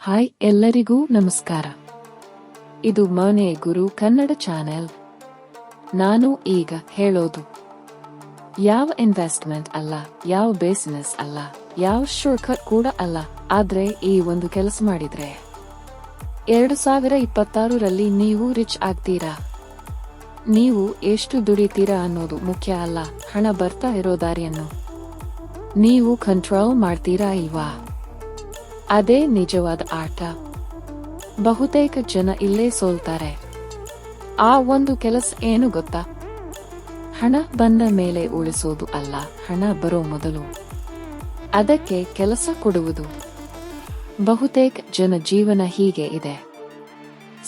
Hi ಎಲ್ಲರಿಗೂ ನಮಸ್ಕಾರ. ಇದು ಮನೆ ಗುರು ಕನ್ನಡ ಚಾನೆಲ್. ನಾನು ಈಗ ಹೇಳೋದು ಯಾವ ಇನ್ವೆಸ್ಟ್ಮೆಂಟ್ ಅಲ್ಲ, ಯಾವ ಬಿಸಿನೆಸ್ ಅಲ್ಲ, ಯಾವ ಶಾರ್ಟ್ಕಟ್ ಕೂಡ ಅಲ್ಲ. ಆದ್ರೆ ಈ ಒಂದು ಕೆಲಸ ಮಾಡಿದ್ರೆ 2026ರಲ್ಲಿ ನೀವು ರಿಚ್ ಆಗ್ತೀರಾ. ನೀವು ಎಷ್ಟು ದುಡಿತೀರಾ ಅನ್ನೋದು ಮುಖ್ಯ ಅಲ್ಲ, ಹಣ ಬರ್ತಾ ಇರೋ ದಾರಿಯನ್ನು ನೀವು ಕಂಟ್ರೋಲ್ ಮಾಡ್ತೀರಾ ಇಲ್ವಾ, ಅದೇ ನಿಜವಾದ ಆಟ. ಬಹುತೇಕ ಜನ ಇಲ್ಲೇ ಸೋಲ್ತಾರೆ. ಆ ಒಂದು ಕೆಲಸ ಏನು ಗೊತ್ತಾ? ಹಣ ಬಂದ ಮೇಲೆ ಉಳಿಸೋದು ಅಲ್ಲ, ಹಣ ಬರೋ ಮೊದಲು ಅದಕ್ಕೆ ಕೆಲಸ ಕೊಡುವುದು. ಬಹುತೇಕ ಜನ ಜೀವನ ಹೀಗೆ ಇದೆ.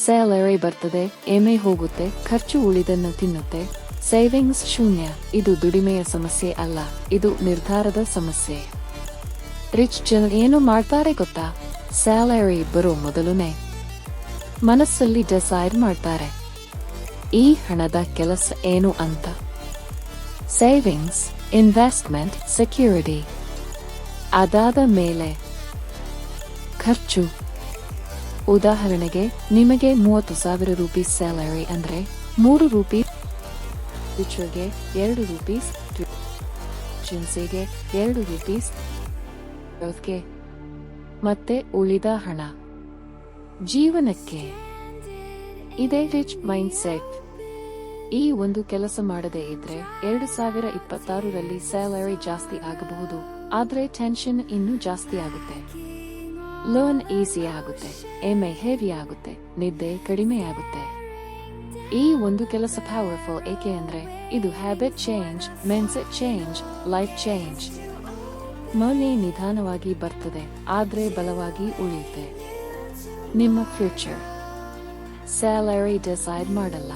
ಸ್ಯಾಲರಿ ಬರ್ತದೆ, ಎಮೆ ಹೋಗುತ್ತೆ, ಖರ್ಚು ಉಳಿದನ್ನು ತಿನ್ನುತ್ತೆ, ಸೇವಿಂಗ್ಸ್ ಶೂನ್ಯ. ಇದು ದುಡಿಮೆಯ ಸಮಸ್ಯೆ ಅಲ್ಲ, ಇದು ನಿರ್ಧಾರದ ಸಮಸ್ಯೆ. ರಿಚ್ ಜನ ಏನು ಮಾಡ್ತಾರೆ ಗೊತ್ತಾ? ಸ್ಯಾಲರಿ ಬರೋ ಮೊದಲುನೇ ಮನಸ್ಸಲ್ಲಿ ಡಿಸೈಡ್ ಮಾಡ್ತಾರೆ ಈ ಹಣದ ಕೆಲಸ ಏನು ಅಂತ. Savings, investment, security. ಅದಾದ ಮೇಲೆ ಖರ್ಚು. ಉದಾಹರಣೆಗೆ ನಿಮಗೆ 30,000 ರೂಪೀಸ್ ಸ್ಯಾಲರಿ ಅಂದ್ರೆ 3 ರೂಪೀಸ್ ರಿಚ್ಗೆ, 2 ರೂಪೀಸ್ ಜಿನ್ಸಿಗೆ, 2 ರೂಪೀಸ್ ಮತ್ತೆ ಉಳಿದ ಹಣ ಜೀವನಕ್ಕೆ. ಇದೇ ರಿಚ್ ಮೈಂಡ್ ಸೆಟ್. ಈ ಒಂದು ಕೆಲಸ ಮಾಡದೇ ಇದ್ರೆ 2026ರಲ್ಲಿ ಸ್ಯಾಲರಿ ಜಾಸ್ತಿ ಆಗಬಹುದು, ಆದ್ರೆ ಟೆನ್ಷನ್ ಇನ್ನೂ ಜಾಸ್ತಿ ಆಗುತ್ತೆ. ಲೋನ್ ಈಸಿ ಆಗುತ್ತೆ, ಎಮೆ ಹೆವಿ ಆಗುತ್ತೆ, ನಿದ್ದೆ ಕಡಿಮೆ ಆಗುತ್ತೆ. ಈ ಒಂದು ಕೆಲಸ ಪವರ್ಫುಲ್ ಏಕೆ ಅಂದ್ರೆ ಇದು habit change, mindset change, life change. Money ನಿಧಾನವಾಗಿ ಬರ್ತದೆ, ಆದ್ರೆ ಬಲವಾಗಿ ಉಳಿಯುತ್ತೆ. ನಿಮ್ಮ ಫ್ಯೂಚರ್ ಸ್ಯಾಲರಿ ಡಿಸೈಡ್ ಮಾಡಲ್ಲ,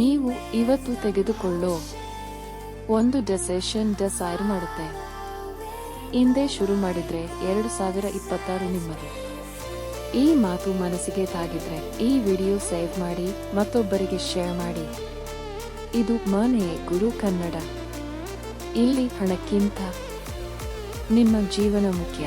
ನೀವು ಇವತ್ತು ತೆಗೆದುಕೊಳ್ಳೋ ಒಂದು ಡಿಸಿಷನ್ ಡಿಸೈಡ್ ಮಾಡುತ್ತೆ. ಹಿಂದೆ ಶುರು ಮಾಡಿದ್ರೆ 2026 ನಿಮ್ಮದು. ಈ ಮಾತು ಮನಸ್ಸಿಗೆ ತಾಗಿದ್ರೆ ಈ ವಿಡಿಯೋ ಸೇವ್ ಮಾಡಿ, ಮತ್ತೊಬ್ಬರಿಗೆ ಶೇರ್ ಮಾಡಿ. ಇದು ಮನೆ ಗುರು ಕನ್ನಡ. ಇಲ್ಲಿ ಹಣಕ್ಕಿಂತ ನಿಮ್ಮ ಜೀವನ ಮುಖ್ಯ.